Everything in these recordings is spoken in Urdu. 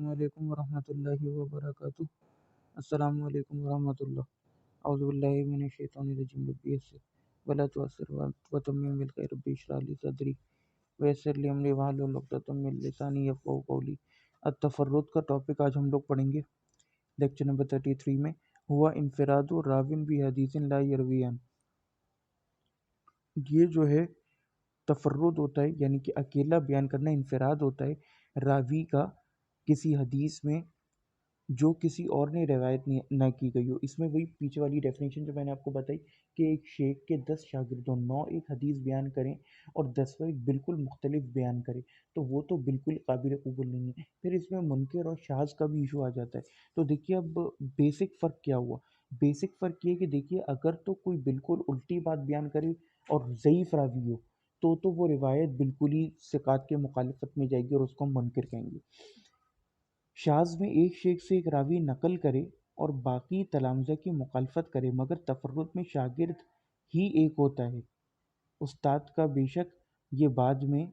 علیکم ورحمۃ اللہ وبرکاتہ۔ السلام علیکم ورحمۃ اللہ۔ اعوذ باللہ من الشیطان الرجیم، ربی یسر ولا تعسر وتمم بالخیر، ربی اشرح لی صدری ویسر لی امری واحلل عقدۃ من لسانی یفقہوا قولی۔ التفرد کا ٹاپک آج ہم لوگ پڑھیں گے لیکچر نمبر 33 میں، ہوا انفراد راوin بحدیث لا یرویان۔ یہ جو ہے تفرد ہوتا ہے، یعنی کہ اکیلا بیان کرنا، انفراد ہوتا ہے راوی کا کسی حدیث میں جو کسی اور نے روایت نہ کی گئی ہو۔ اس میں وہی پیچھے والی ڈیفینیشن جو میں نے آپ کو بتائی کہ ایک شیخ کے 10 شاگردوں 9 ایک حدیث بیان کریں اور 10واں ایک بالکل مختلف بیان کرے، تو وہ تو بالکل قابل قبول نہیں ہے۔ پھر اس میں منکر اور شاذ کا بھی ایشو آ جاتا ہے۔ تو دیکھیے اب بیسک فرق کیا ہوا؟ بیسک فرق یہ کہ دیکھیے اگر تو کوئی بالکل الٹی بات بیان کرے اور ضعیف راوی ہو تو وہ روایت بالکل ہی ثقات کے مخالفت میں جائے گی اور اس کو ہم منکر کہیں گے۔ شاذ میں ایک شیخ سے ایک راوی نقل کرے اور باقی تلامذہ کی مخالفت کرے، مگر تفرد میں شاگرد ہی ایک ہوتا ہے، استاد کا، بے شک یہ بعد میں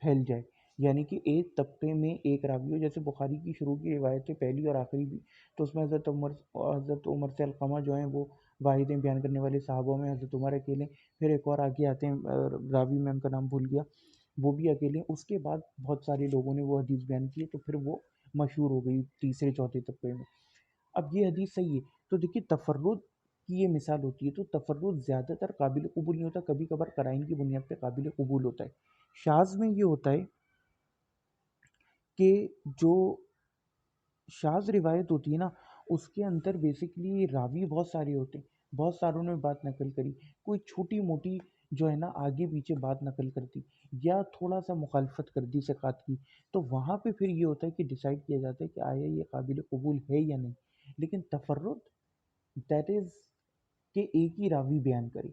پھیل جائے۔ یعنی کہ ایک طبقے میں ایک راوی ہو، جیسے بخاری کی شروع کی روایتیں پہلی اور آخری بھی، تو اس میں حضرت عمر سے علقمہ جو ہیں وہ واحدیں بیان کرنے والے صحابوں میں حضرت عمر اکیلے، پھر ایک اور آگے آتے ہیں راوی، میں ان کا نام بھول گیا، وہ بھی اکیلے، اس کے بعد بہت سارے لوگوں نے وہ حدیث بیان کی ہے، تو پھر وہ مشہور ہو گئی تیسرے چوتھے طبقے میں۔ اب یہ حدیث صحیح ہے، تو دیکھیے تفرد کی یہ مثال ہوتی ہے، تو تفرد زیادہ تر قابل قبول نہیں ہوتا، کبھی کبھار قرائن کی بنیاد پہ قابل قبول ہوتا ہے۔ شاذ میں یہ ہوتا ہے کہ جو شاذ روایت ہوتی ہے نا، اس کے اندر بیسکلی راوی بہت سارے ہوتے ہیں، بہت ساروں نے بات نقل کری، کوئی چھوٹی موٹی جو ہے نا آگے پیچھے بات نقل کرتی یا تھوڑا سا مخالفت کر دی ثقات کی، تو وہاں پہ پھر یہ ہوتا ہے کہ ڈیسائیڈ کیا جاتا ہے کہ آیا یہ قابل قبول ہے یا نہیں۔ لیکن تفرد دیٹ از کہ ایک ہی راوی بیان کرے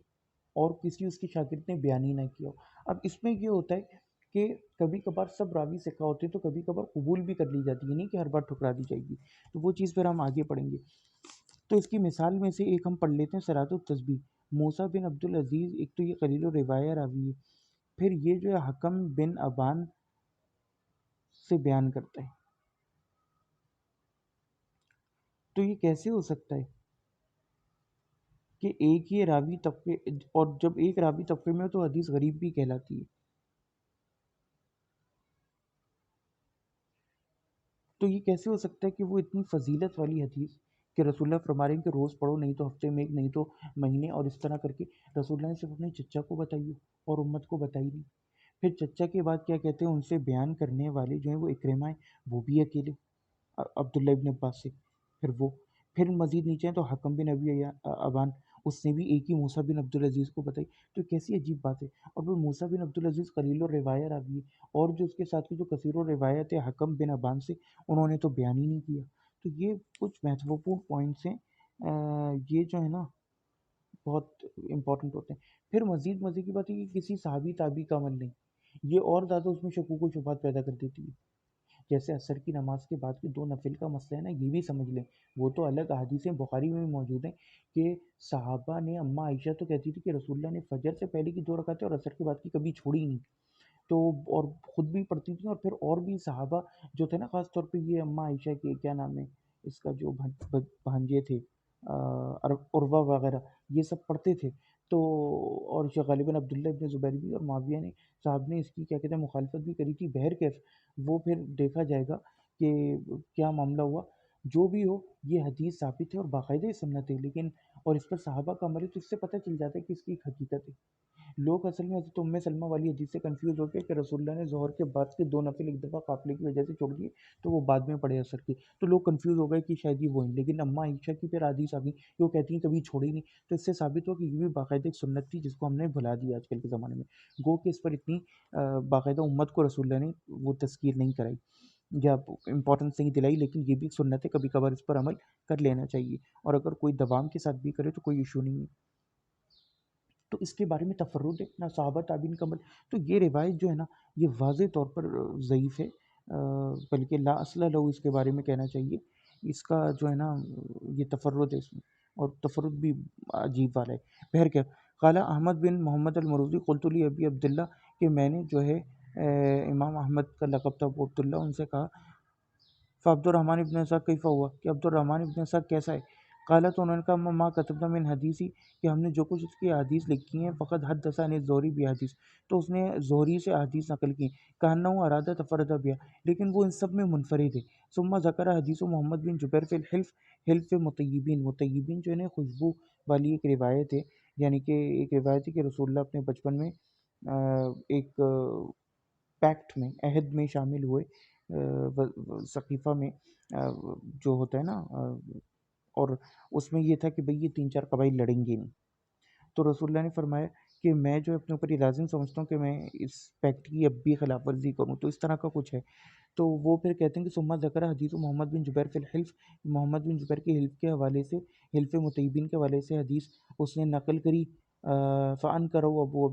اور کسی اس کے شاگرد نے بیان ہی نہ کیا ہو۔ اب اس میں یہ ہوتا ہے کہ کبھی کبھار سب راوی ثقہ ہوتے ہیں، تو کبھی کبھار قبول بھی کر لی جاتی ہے، نہیں کہ ہر بار ٹھکرا دی جائے گی، تو وہ چیز پھر ہم آگے پڑھیں گے۔ تو اس کی مثال میں سے ایک ہم پڑھ لیتے ہیں، صراط التسبیح۔ موسیٰ بن عبد العزیز، ایک تو یہ قلیل الروایہ راوی ہے، پھر یہ جو ہے حکم بن ابان سے بیان کرتا ہے۔ تو یہ کیسے ہو سکتا ہے کہ ایک ہی راوی طبقے، اور جب ایک راوی طبقے میں ہو تو حدیث غریب بھی کہلاتی ہے؟ تو یہ کیسے ہو سکتا ہے کہ وہ اتنی فضیلت والی حدیث کہ رسول اللہ فرما رہے ہیں کہ روز پڑھو، نہیں تو ہفتے میں ایک، نہیں تو مہینے، اور اس طرح کر کے رسول اللہ نے صرف اپنے چچا کو بتائی ہو اور امت کو بتائی نہیں۔ پھر چچا کے بعد کیا کہتے ہیں، ان سے بیان کرنے والے جو ہیں وہ اکرمہ ہیں، وہ بھی اکیلے عبداللہ ابن عباس سے، پھر وہ، پھر مزید نیچے ہیں تو حکم بن ابی ابان، اس نے بھی ایک ہی موسیٰ بن عبدالعزیز کو بتائی۔ تو کیسی عجیب بات ہے، اور وہ موسیٰ بن عبدالعزیز قلیل الروایہ راوی ہے، اور جو اس کے ساتھ کی جو کثیر الروایت ہے حکم بن ابان سے، انہوں نے تو بیان ہی نہیں کیا۔ تو یہ کچھ مہتوپورن پوائنٹس ہیں، یہ جو ہے نا بہت امپورٹنٹ ہوتے ہیں۔ پھر مزید مزے کی بات ہے کہ کسی صحابی تابعی کا عمل نہیں، یہ اور زیادہ اس میں شکوک و شبہات پیدا کر دیتی ہے۔ جیسے عصر کی نماز کے بعد کے 2 نفل کا مسئلہ ہے نا، یہ بھی سمجھ لیں، وہ تو الگ احادیثیں بخاری میں بھی موجود ہیں کہ صحابہ نے، اماں عائشہ تو کہتی تھی کہ رسول اللہ نے فجر سے پہلے کی 2 رکعتیں اور عصر کے بعد کی کبھی چھوڑی ہی نہیں، تو اور خود بھی پڑھتی تھیں، اور پھر اور بھی صحابہ جو تھے نا، خاص طور پہ یہ اماں عائشہ کے کیا نام ہے اس کا، جو بھانجے تھے عروہ وغیرہ، یہ سب پڑھتے تھے۔ تو اور غالباً عبداللہ ابن زبیر بھی، اور معاویہ نے، صاحب نے اس کی کیا کہتے ہیں مخالفت بھی کری تھی، بہرکیف وہ پھر دیکھا جائے گا کہ کیا معاملہ ہوا۔ جو بھی ہو، یہ حدیث ثابت ہے اور باقاعدہ سنت ہے، لیکن اور اس پر صحابہ کا عمل ہے، تو اس سے پتہ چل جاتا ہے کہ اس کی ایک حقیقت ہے۔ لوگ اصل میں حضرت ام سلمہ والی حدیث سے کنفیوز ہو گئے کہ رسول اللہ نے ظہر کے بعد کے 2 نفل ایک دفعہ قافلے کی وجہ سے چھوڑ دیے، تو وہ بعد میں پڑھے عصر کے، تو لوگ کنفیوز ہو گئے کہ شاید یہ وہ ہیں، لیکن اماں عائشہ کی پھر حدیث آ گئی کہ وہ کہتی ہیں کبھی چھوڑے ہی نہیں، تو اس سے ثابت ہوا کہ یہ بھی باقاعدہ ایک سنت تھی جس کو ہم نے بھلا دیا آج کل کے زمانے میں، گو کہ اس پر اتنی باقاعدہ امت کو رسول اللہ نے وہ تذکیر نہیں کرائی یا امپورٹنس نہیں دلائی، لیکن یہ بھی ایک سنت ہے، کبھی کبھار اس پر عمل کر لینا چاہیے، اور اگر کوئی دوام کے ساتھ بھی کرے تو کوئی ایشو نہیں ہے۔ تو اس کے بارے میں تفرد ہے نہ صحابہ تابعین کا عمل، تو یہ روایت جو ہے نا یہ واضح طور پر ضعیف ہے، بلکہ لا اصل لہو اس کے بارے میں کہنا چاہیے، اس کا جو ہے نا یہ تفرد ہے اس میں، اور تفرد بھی عجیب والا ہے۔ بہر کہ قال احمد بن محمد المروزی قلت لی ابی عبداللہ، کہ میں نے جو ہے امام احمد کا لقب تھا ابو عبداللہ، ان سے کہا فعبد الرحمن ابن اسحاق کیفا ہوا کہ عبد الرحمن ابن اسحاق کیسا ہے؟ قالا تو انہوں نے کہا ما کتبنا من حدیثی کہ ہم نے جو کچھ اس کی حدیث لکھی ہیں فقط حدثنا زہری بھی حدیث، تو اس نے زہری سے حدیث نقل کی، کہنا ارادہ تفرد بیا، لیکن وہ ان سب میں منفرد ہے۔ ثم ذکر حدیث محمد بن جبیر فی الحلف، حلف مطیبین، مطیبین جو ہے نا خوشبو والی ایک روایت ہے، یعنی کہ ایک روایت ہے کہ رسول اللہ اپنے بچپن میں ایک پیکٹ میں، عہد میں شامل ہوئے ثقیفہ میں جو ہوتا ہے نا، اور اس میں یہ تھا کہ بھئی یہ 3-4 قبائل لڑیں گے نہیں، تو رسول اللہ نے فرمایا کہ میں جو اپنے اوپر یہ لازم سمجھتا ہوں کہ میں اس پیکٹ کی اب بھی خلاف ورزی کروں، تو اس طرح کا کچھ ہے۔ تو وہ پھر کہتے ہیں کہ ثم ذکر حدیث محمد بن جبیر فی الحلف، محمد بن جبیر کے حلف کے حوالے سے، حلف مطیبین کے حوالے سے حدیث اس نے نقل کری، فان کرو ابو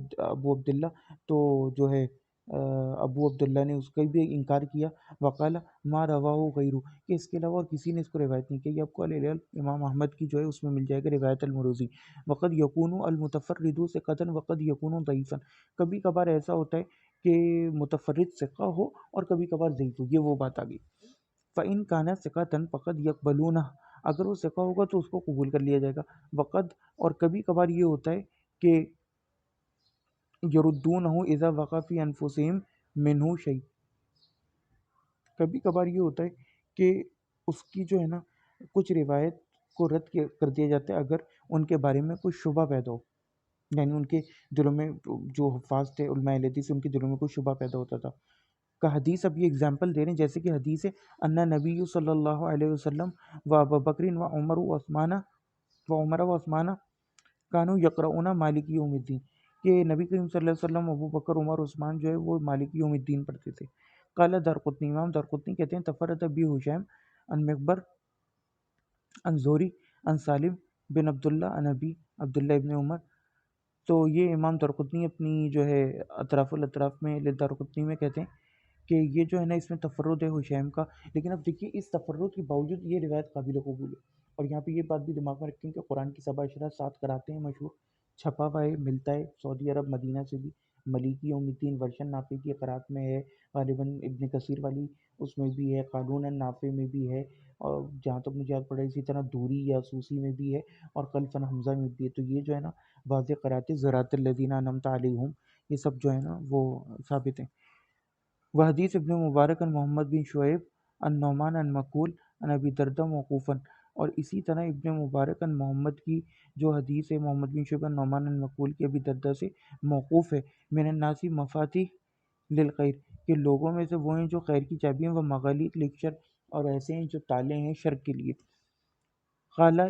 عبداللہ، تو جو ہے ابو عبداللہ نے اس کا بھی انکار کیا، وقال ما رواہ غیرہ، کہ اس کے علاوہ اور کسی نے اس کو روایت نہیں کی۔ آپ کو امام احمد کی جو ہے اس میں مل جائے گا روایت المروزی، وقد یکون المتفرد ثقۃ وقد یکون ضعیفا، کبھی کبھار ایسا ہوتا ہے کہ متفرد ثقہ ہو اور کبھی کبھار ضعیف ہو، یہ وہ بات آ گئی۔ فَإِن كَانَ ثِقَةً فَقَدْ يَقْبَلُونَهُ، اگر وہ ثقہ ہوگا تو اس کو قبول کر لیا جائے گا، وقد، اور کبھی کبھار یہ ہوتا ہے کہ يَرُدُّونَهُ إِذَا وَقَعَ فِي أَنفُسِهِم مِّنْهُ شَيْءٌ، کبھی کبھار یہ ہوتا ہے کہ اس کی جو ہے نا کچھ روایت کو رد کر دیا جاتا ہے اگر ان کے بارے میں کوئی شبہ پیدا ہو، یعنی ان کے دلوں میں، جو حفاظ تھے علماء اہل حدیث، ان کے دلوں میں کوئی شبہ پیدا ہوتا تھا کا حدیث۔ اب یہ اگزامپل دے رہے ہیں، جیسے کہ حدیث ہے ان نبی صلی اللہ علیہ وسلم و ابو بکر و عمر و عثمان کانو یقرؤون مالک یوم الدین، کہ نبی کریم صلی اللہ علیہ وسلم، ابو بکر، عمر، عثمان جو ہے وہ مالک یوم الدین پڑھتے تھے۔ قال دارقطنی، امام دارقطنی کہتے ہیں تفرد بی حشیم ان مقبر ان زہری ان سالم بن عبداللہ ان ابی عبداللہ ابن عمر، تو یہ امام دارقطنی اپنی جو ہے اطراف الاطراف میں دارقطنی میں کہتے ہیں کہ یہ جو ہے نا اس میں تفرد ہے حشیم کا، لیکن اب دیکھیے اس تفرد کے باوجود یہ روایت قابل قبول ہے۔ اور یہاں پہ یہ بات بھی دماغ میں رکھیں کہ قرآن کی 7 اشرا 7 کراتے ہیں مشہور، چھپا ہوا ہے، ملتا ہے سعودی عرب مدینہ سے بھی، ملیکی یوم الدین ورژن نافع کی قرات میں ہے، غالباً ابن کثیر والی اس میں بھی ہے، قانون نافع میں بھی ہے، اور جہاں تک مجھے یاد پڑا اسی طرح دوری یا سوسی میں بھی ہے، اور قلفن حمزہ میں بھی ہے، تو یہ جو ہے نا واضح قرات زراط الذین انعمت علیہم، یہ سب جو ہے نا وہ ثابت ہیں۔ وہ حدیث ابن مبارک ان محمد بن شعیب ان نعمان ان مقول ان ابی دردہ موقوفاً، اور اسی طرح ابن مبارک ان محمد کی جو حدیث ہے محمد بن شعیب ان نعمان ان مقول کی ابی دردہ سے موقوف ہے، من الناس مفاتیح للخیر، کہ لوگوں میں سے وہ ہیں جو خیر کی چابیاں، وہ مغالق للشر، اور ایسے ہیں جو تالے ہیں شر کے لیے۔ قال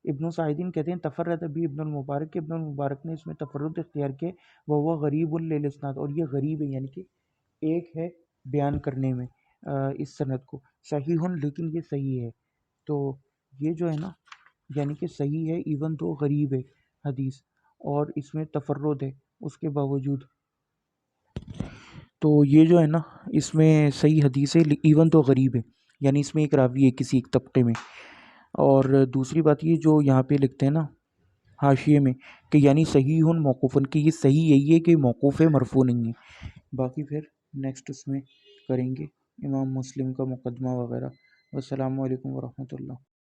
ابن سعید کہتے ہیں تفرد بھی ابن المبارک، ابن المبارک نے اس میں تفرد اختیار کیا، وہ غریب للاسناد، اور یہ غریب ہے، یعنی کہ ایک ہے بیان کرنے میں اس سند کو، صحیح لیکن یہ صحیح ہے، تو یہ جو ہے نا یعنی کہ صحیح ہے ایون تو غریب ہے حدیث، اور اس میں تفرد ہے اس کے باوجود، تو یہ جو ہے نا اس میں صحیح حدیث ہے ایون تو غریب ہے، یعنی اس میں ایک راوی ہے کسی ایک طبقے میں۔ اور دوسری بات یہ جو یہاں پہ لکھتے ہیں نا حاشیے میں کہ یعنی صحیح موقوفن، کہ یہ صحیح یہی ہے کہ موقوف ہے، مرفوع نہیں ہے، باقی پھر نیکسٹ اس میں کریں گے امام مسلم کا مقدمہ وغیرہ۔ والسلام علیکم ورحمۃ اللہ۔